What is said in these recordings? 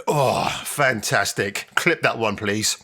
Oh, fantastic. Clip that one, please.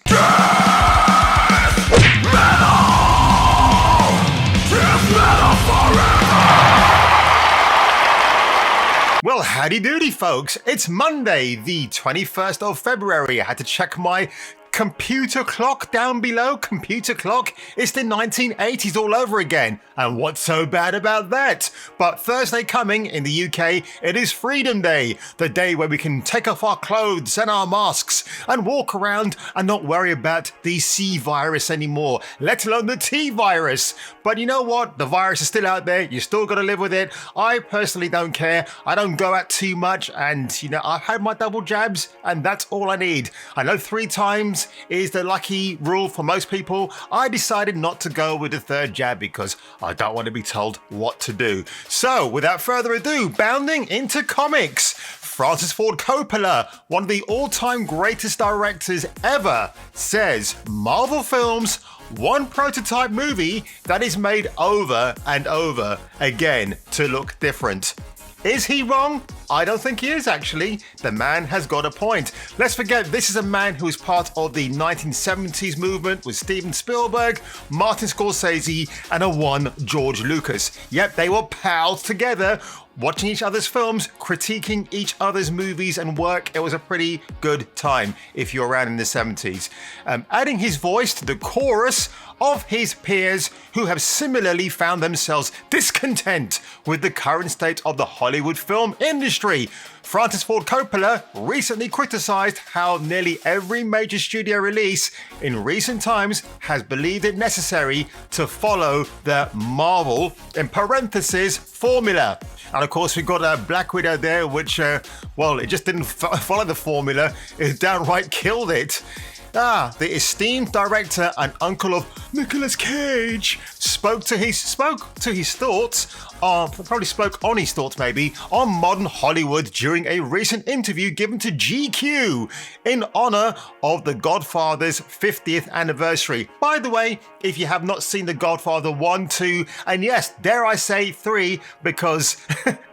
Well, howdy doody, folks. It's Monday, the 21st of February. I had to check my computer clock down below. Computer clock. It's the 1980s all over again. And what's so bad about that? But Thursday coming in the UK, it is Freedom Day, the day where we can take off our clothes and our masks and walk around and not worry about the C virus anymore, let alone the T virus. But you know what? The virus is still out there. You still got to live with it. I personally don't care. I don't go out too much, and I've had my double jabs and that's all I need. I know 3 times is the lucky rule for most people. I decided not to go with the 3rd jab because I don't want to be told what to do. So without further ado, bounding into comics, Francis Ford Coppola, one of the all-time greatest directors ever, says Marvel films, one prototype movie that is made over and over again to look different. Is he wrong? I don't think he is, actually. The man has got a point. Let's forget this is a man who was part of the 1970s movement with Steven Spielberg, Martin Scorsese, and one George Lucas. Yep, they were pals together, watching each other's films, critiquing each other's movies and work. It was a pretty good time if you're around in the 70s. Adding his voice to the chorus of his peers who have similarly found themselves discontent with the current state of the Hollywood film industry. Francis Ford Coppola recently criticized how nearly every major studio release in recent times has believed it necessary to follow the Marvel, in parentheses, formula. And of course, we've got a Black Widow there, which, it just didn't follow the formula. It downright killed it. The esteemed director and uncle of Nicolas Cage spoke on his thoughts on modern Hollywood during a recent interview given to GQ in honor of The Godfather's 50th anniversary. By the way, if you have not seen The Godfather 1, 2, and yes, dare I say 3, because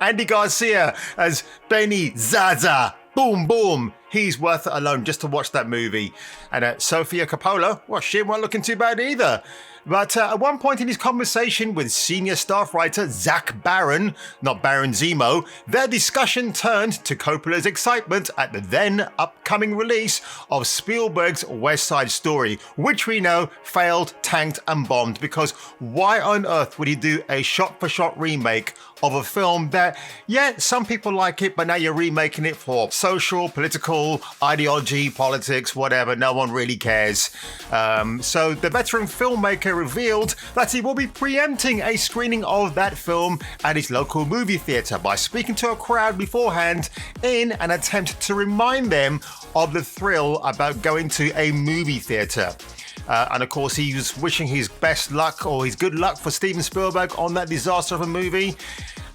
Andy Garcia as Benny Zaza, boom, boom. He's worth it alone just to watch that movie. And Sofia Coppola, she wasn't looking too bad either. But at one point in his conversation with senior staff writer Zach Baron, not Baron Zemo, their discussion turned to Coppola's excitement at the then upcoming release of Spielberg's West Side Story, which we know failed, tanked and bombed, because why on earth would he do a shot-for-shot remake of a film that, some people like it, but now you're remaking it for social, political, ideology, politics, whatever. No one really cares. So the veteran filmmaker revealed that he will be preempting a screening of that film at his local movie theatre by speaking to a crowd beforehand in an attempt to remind them of the thrill about going to a movie theatre. And of course, he was wishing his best luck or his good luck for Steven Spielberg on that disaster of a movie.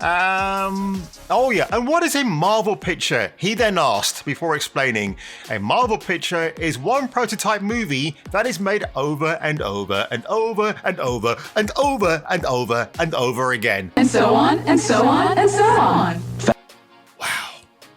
And what is a Marvel picture? He then asked before explaining. A Marvel picture is one prototype movie that is made over and over and over and over and over and over and over again. And so on, and so on, and so on.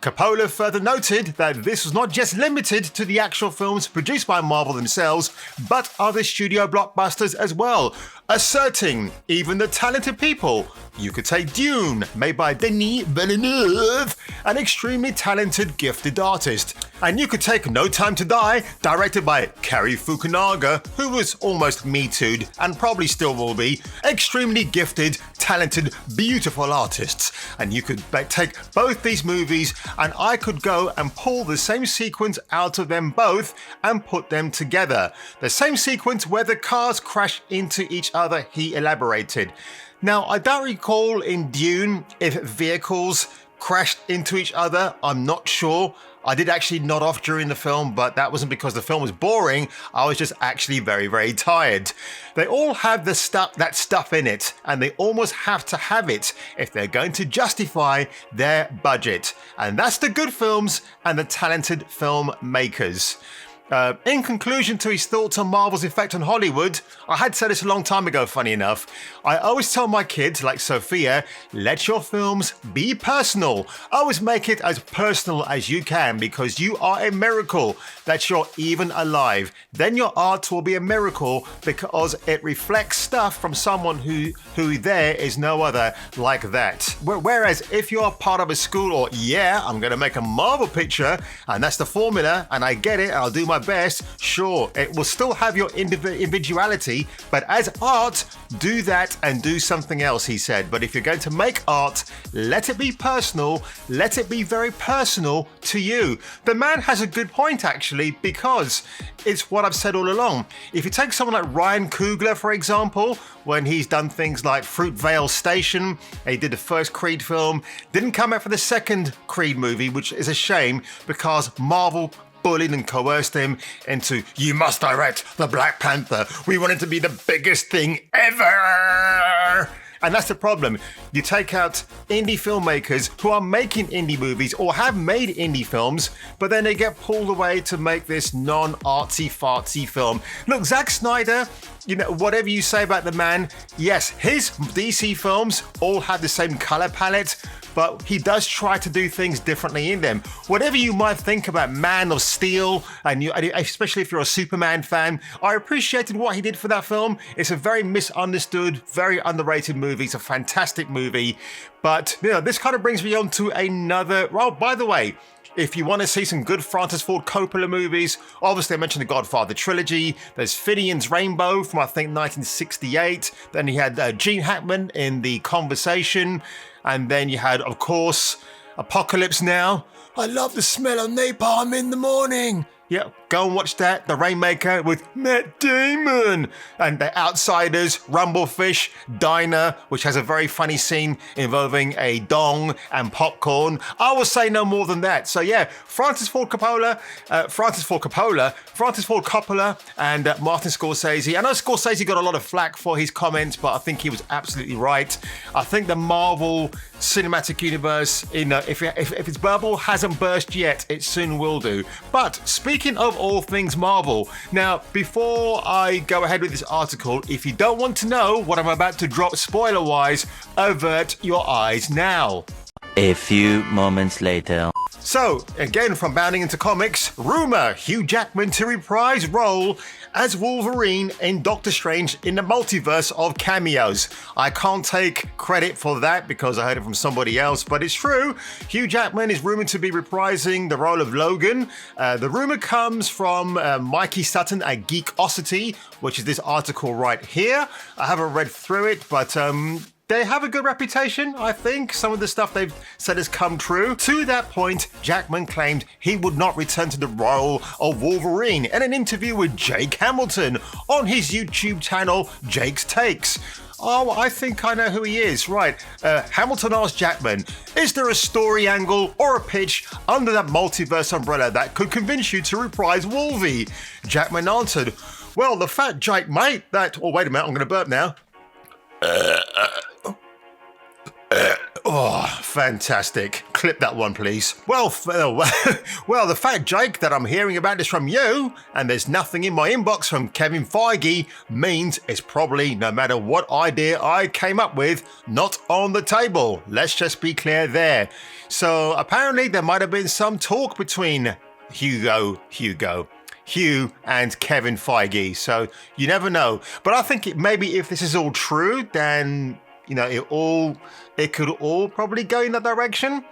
Coppola further noted that this was not just limited to the actual films produced by Marvel themselves, but other studio blockbusters as well, asserting even the talented people. You could take Dune, made by Denis Villeneuve, an extremely talented, gifted artist. And you could take No Time to Die, directed by Cary Fukunaga, who was almost Me Too'd and probably still will be, extremely gifted, talented, beautiful artists. And you could take both these movies and I could go and pull the same sequence out of them both and put them together. The same sequence where the cars crash into each other, he elaborated. Now, I don't recall in Dune if vehicles crashed into each other. I'm not sure. I did actually nod off during the film, but that wasn't because the film was boring. I was just actually very, very tired. They all have that stuff in it, and they almost have to have it if they're going to justify their budget. And that's the good films and the talented filmmakers. In conclusion to his thoughts on Marvel's effect on Hollywood, I had said this a long time ago, funny enough. I always tell my kids, like Sophia, let your films be personal. Always make it as personal as you can because you are a miracle that you're even alive. Then your art will be a miracle because it reflects stuff from someone who there is no other like that. Whereas if you're part of a school or, I'm going to make a Marvel picture and that's the formula and I get it, I'll do my best, sure, it will still have your individuality, but as art, do that and do something else, he said. But if you're going to make art, let it be personal, let it be very personal to you. The man has a good point, actually, because it's what I've said all along. If you take someone like Ryan Coogler, for example, when he's done things like Fruitvale Station, he did the first Creed film, didn't come out for the second Creed movie, which is a shame because Marvel bullied and coerced him into, you must direct the Black Panther. We want it to be the biggest thing ever. And that's the problem. You take out indie filmmakers who are making indie movies or have made indie films, but then they get pulled away to make this non-artsy fartsy film. Look, Zack Snyder, whatever you say about the man, yes, his DC films all have the same color palette, but he does try to do things differently in them. Whatever you might think about Man of Steel, and especially if you're a Superman fan, I appreciated what he did for that film. It's a very misunderstood, very underrated movie. It's a fantastic movie. But this kind of brings me on to another. Well, by the way, if you want to see some good Francis Ford Coppola movies, obviously I mentioned the Godfather trilogy. There's Finian's Rainbow from, I think, 1968. Then he had Gene Hackman in The Conversation. And then you had, of course, Apocalypse Now. I love the smell of napalm in the morning. Yeah, go and watch that. The Rainmaker with Matt Damon. And The Outsiders, Rumblefish, Diner, which has a very funny scene involving a dong and popcorn. I will say no more than that. So Francis Ford Coppola, and Martin Scorsese. I know Scorsese got a lot of flack for his comments, but I think he was absolutely right. I think the Marvel Cinematic Universe, if its bubble hasn't burst yet, it soon will do. But speaking of all things Marvel, now before I go ahead with this article, if you don't want to know what I'm about to drop spoiler-wise, avert your eyes now. A few moments later. So, again from Bounding into Comics, rumour Hugh Jackman to reprise role as Wolverine in Doctor Strange in the Multiverse of Cameos. I can't take credit for that because I heard it from somebody else, but it's true. Hugh Jackman is rumoured to be reprising the role of Logan. The rumour comes from Mikey Sutton at Geekosity, which is this article right here. I haven't read through it, but they have a good reputation, I think. Some of the stuff they've said has come true. To that point, Jackman claimed he would not return to the role of Wolverine in an interview with Jake Hamilton on his YouTube channel, Jake's Takes. Oh, I think I know who he is. Right. Hamilton asked Jackman, is there a story angle or a pitch under that multiverse umbrella that could convince you to reprise Wolvie? Jackman answered, well, the fact, Jake, mate, that... Oh, wait a minute, I'm going to burp now. Oh, fantastic. Clip that one, please. Well, the fact, Jake, that I'm hearing about this from you and there's nothing in my inbox from Kevin Feige means it's probably, no matter what idea I came up with, not on the table. Let's just be clear there. So apparently there might have been some talk between Hugh and Kevin Feige. So you never know. But I think maybe if this is all true, then it could all probably go in that direction.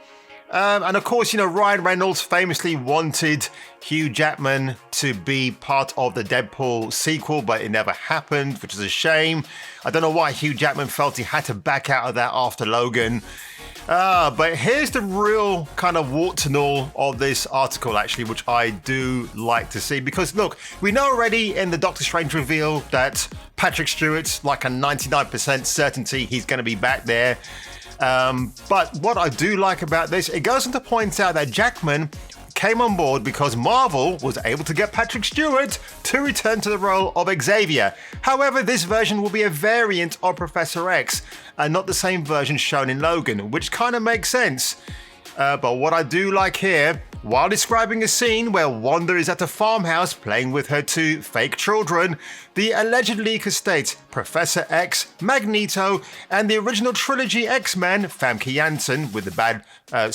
And of course, Ryan Reynolds famously wanted Hugh Jackman to be part of the Deadpool sequel, but it never happened, which is a shame. I don't know why Hugh Jackman felt he had to back out of that after Logan. But here's the real kind of warts and all of this article, actually, which I do like to see. Because, look, we know already in the Doctor Strange reveal that Patrick Stewart's like a 99% certainty he's going to be back there. But what I do like about this, it goes on to point out that Jackman came on board because Marvel was able to get Patrick Stewart to return to the role of Xavier. However, this version will be a variant of Professor X and not the same version shown in Logan, which kind of makes sense. But what I do like here, while describing a scene where Wanda is at a farmhouse playing with her two fake children, the alleged leaker states Professor X, Magneto, and the original trilogy X-Men, Famke Janssen, with the bad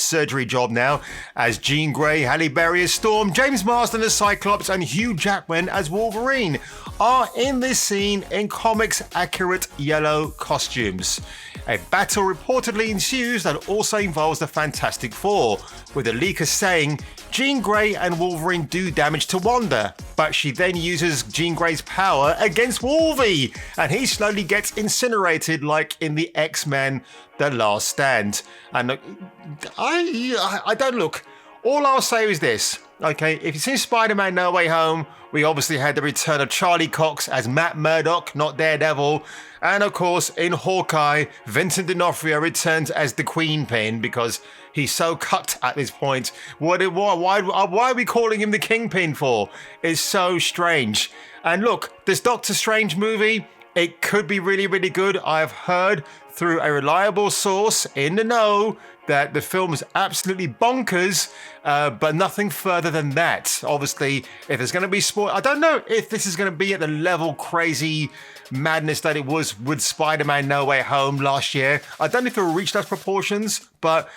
surgery job now, as Jean Grey, Halle Berry as Storm, James Marsden as Cyclops, and Hugh Jackman as Wolverine, are in this scene in comics accurate yellow costumes. A battle reportedly ensues that also involves the Fantastic Four, with the leaker saying Jean Grey and Wolverine do damage to Wanda, but she then uses Jean Grey's power against Wolvie, and he slowly gets incinerated like in the X-Men The Last Stand. And I don't look. All I'll say is this, okay? If you've seen Spider-Man No Way Home, we obviously had the return of Charlie Cox as Matt Murdock, not Daredevil. And of course, in Hawkeye, Vincent D'Onofrio returns as the Queenpin because he's so cut at this point. Why are we calling him the Kingpin for? It's so strange. And look, this Doctor Strange movie, it could be really, really good. I've heard through a reliable source in the know that the film is absolutely bonkers, but nothing further than that. Obviously, if there's going to be I don't know if this is going to be at the level crazy madness that it was with Spider-Man No Way Home last year. I don't know if it will reach those proportions, but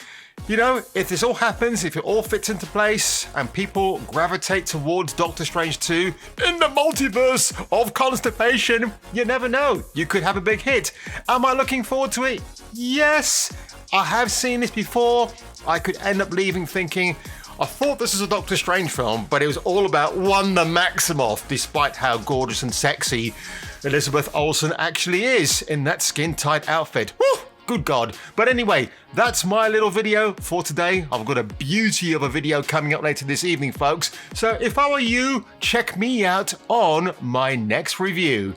you know, if this all happens, if it all fits into place and people gravitate towards Doctor Strange 2 in the multiverse of constipation, you never know. You could have a big hit. Am I looking forward to it? Yes. I have seen this before. I could end up leaving thinking, I thought this was a Doctor Strange film, but it was all about Wanda Maximoff, despite how gorgeous and sexy Elizabeth Olsen actually is in that skin-tight outfit. Woo! Good God. But anyway, that's my little video for today. I've got a beauty of a video coming up later this evening, folks. So if I were you, check me out on my next review.